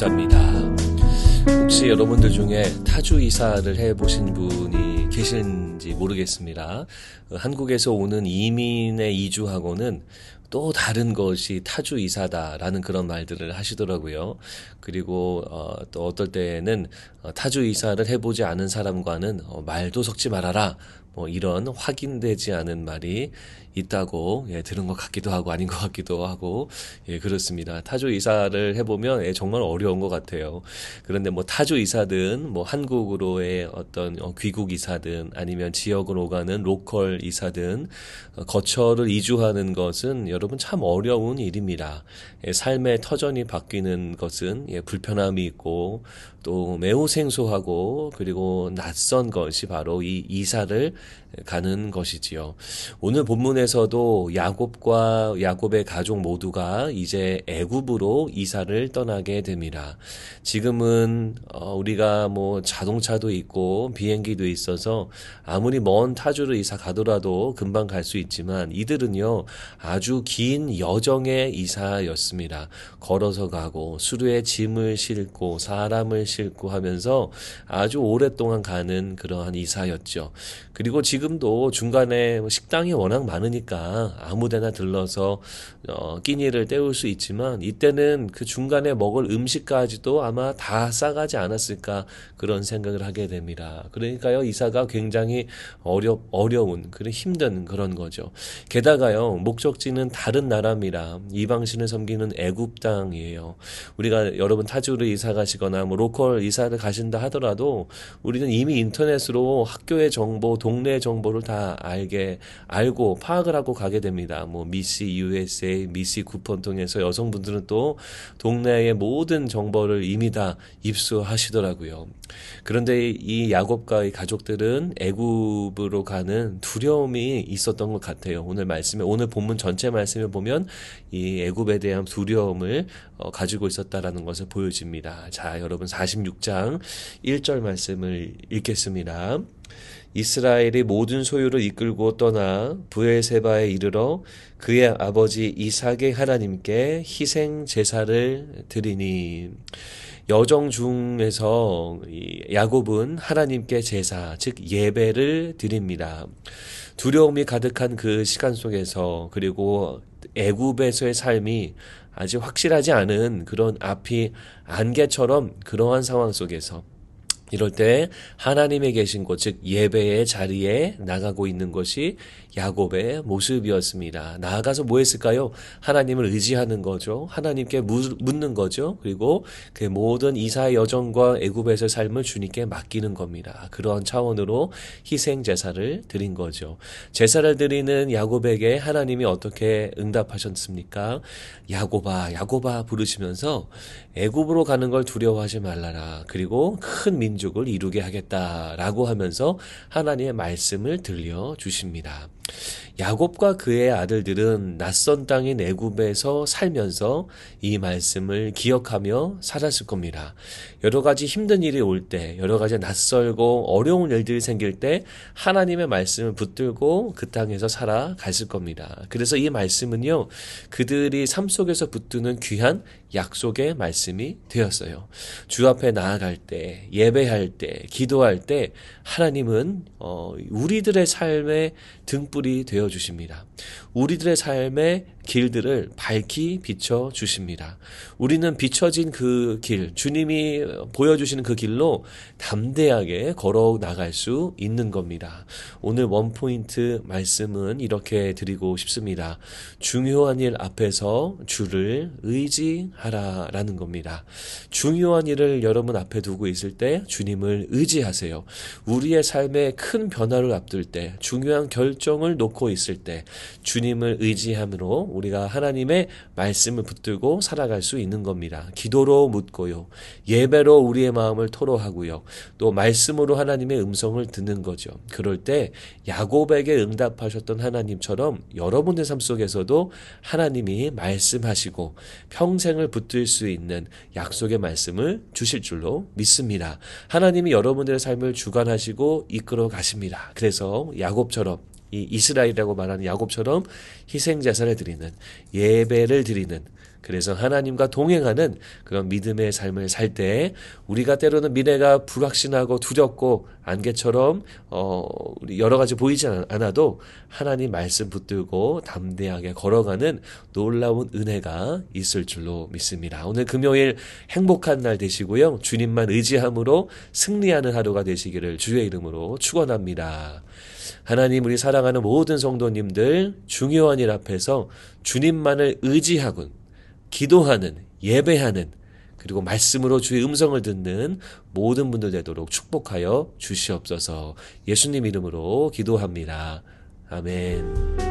목사입니다. 혹시 여러분들 중에 타주 이사를 해보신 분이 계신지 모르겠습니다. 한국에서 오는 이민의 이주하고는 또 다른 것이 타주 이사다라는 그런 말들을 하시더라고요. 그리고 또 어떨 때는 타주 이사를 해보지 않은 사람과는 말도 섞지 말아라. 이런 확인되지 않은 말이 있다고 들은 것 같기도 하고 아닌 것 같기도 하고 그렇습니다. 타주 이사를 해보면 정말 어려운 것 같아요. 그런데 타주 이사든 한국으로의 어떤 귀국 이사든 아니면 지역으로 가는 로컬 이사든 거처를 이주하는 것은 여러분 참 어려운 일입니다. 삶의 터전이 바뀌는 것은 불편함이 있고 또 매우 생소하고 그리고 낯선 것이 바로 이 이사를 가는 것이지요. 오늘 본문에서도 야곱과 야곱의 가족 모두가 이제 애굽으로 이사를 떠나게 됩니다. 지금은 우리가 자동차도 있고 비행기도 있어서 아무리 먼 타주를 이사 가더라도 금방 갈 수 있지만 이들은요 아주 긴 여정의 이사였습니다. 걸어서 가고 수루에 짐을 싣고 사람을 싣고 하면서 아주 오랫동안 가는 그러한 이사였죠. 그리고 지금도 중간에 식당이 워낙 많으니까 아무데나 들러서 끼니를 때울 수 있지만 이때는 그 중간에 먹을 음식까지도 아마 다 싸가지 않았을까 그런 생각을 하게 됩니다. 그러니까요 이사가 굉장히 어려운 그런 힘든 그런 거죠. 게다가요 목적지는 다른 나라입니다. 이방신을 섬기는 애굽 땅이에요. 우리가 여러분 타주를 이사 가시거나 로컬 이사를 가신다 하더라도 우리는 이미 인터넷으로 학교의 정보, 동네 정보를 다 알고 파악을 하고 가게 됩니다. 미시 USA, 미시 쿠폰 통해서 여성분들은 또 동네의 모든 정보를 이미 다 입수하시더라고요. 그런데 이 야곱과 이 가족들은 애굽으로 가는 두려움이 있었던 것 같아요. 오늘 본문 전체 말씀을 보면 이 애굽에 대한 두려움을 가지고 있었다라는 것을 보여집니다. 자, 여러분 46장 1절 말씀을 읽겠습니다. 이스라엘이 모든 소유를 이끌고 떠나 브엘세바에 이르러 그의 아버지 이삭의 하나님께 희생 제사를 드리니. 여정 중에서 야곱은 하나님께 제사, 즉 예배를 드립니다. 두려움이 가득한 그 시간 속에서 그리고 애굽에서의 삶이 아직 확실하지 않은 그런 앞이 안개처럼 그러한 상황 속에서 이럴 때 하나님의 계신 곳, 즉 예배의 자리에 나가고 있는 것이 야곱의 모습이었습니다. 나아가서 뭐 했을까요? 하나님을 의지하는 거죠. 하나님께 묻는 거죠. 그리고 그 모든 이사의 여정과 애굽에서의 삶을 주님께 맡기는 겁니다. 그러한 차원으로 희생 제사를 드린 거죠. 제사를 드리는 야곱에게 하나님이 어떻게 응답하셨습니까? 야곱아, 야곱아 부르시면서 애굽으로 가는 걸 두려워하지 말라라. 그리고 큰 민족을 이루게 하겠다라고 하면서 하나님의 말씀을 들려주십니다. 야곱과 그의 아들들은 낯선 땅인 애굽에서 살면서 이 말씀을 기억하며 살았을 겁니다. 여러 가지 힘든 일이 올 때, 여러 가지 낯설고 어려운 일들이 생길 때 하나님의 말씀을 붙들고 그 땅에서 살아갔을 겁니다. 그래서 이 말씀은요, 그들이 삶 속에서 붙드는 귀한 약속의 말씀이 되었어요. 주 앞에 나아갈 때, 예배할 때, 기도할 때 하나님은 우리들의 삶의 등불이 되어주십니다. 우리들의 삶의 길들을 밝히 비춰주십니다. 우리는 비춰진 그 길, 주님이 보여주시는 그 길로 담대하게 걸어 나갈 수 있는 겁니다. 오늘 원포인트 말씀은 이렇게 드리고 싶습니다. 중요한 일 앞에서 주를 의지하라라는 겁니다. 중요한 일을 여러분 앞에 두고 있을 때 주님을 의지하세요. 우리의 삶에 큰 변화를 앞둘 때, 중요한 결정을 놓고 있을 때 주님을 의지함으로 우리가 하나님의 말씀을 붙들고 살아갈 수 있는 겁니다. 기도로 묻고요. 예배로 우리의 마음을 토로하고요. 또 말씀으로 하나님의 음성을 듣는 거죠. 그럴 때 야곱에게 응답하셨던 하나님처럼 여러분의 삶 속에서도 하나님이 말씀하시고 평생을 붙들 수 있는 약속의 말씀을 주실 줄로 믿습니다. 하나님이 여러분들의 삶을 주관하시고 이끌어 가십니다. 그래서 야곱처럼 이 이스라엘이라고 말하는 야곱처럼 희생제사를 드리는 예배를 드리는 그래서 하나님과 동행하는 그런 믿음의 삶을 살 때 우리가 때로는 미래가 불확신하고 두렵고 안개처럼 우리 여러 가지 보이지 않아도 하나님 말씀 붙들고 담대하게 걸어가는 놀라운 은혜가 있을 줄로 믿습니다. 오늘 금요일 행복한 날 되시고요. 주님만 의지함으로 승리하는 하루가 되시기를 주의 이름으로 축원합니다. 하나님, 우리 사랑하는 모든 성도님들 중요한 일 앞에서 주님만을 의지하고 기도하는, 예배하는, 그리고 말씀으로 주의 음성을 듣는 모든 분들 되도록 축복하여 주시옵소서. 예수님 이름으로 기도합니다. 아멘.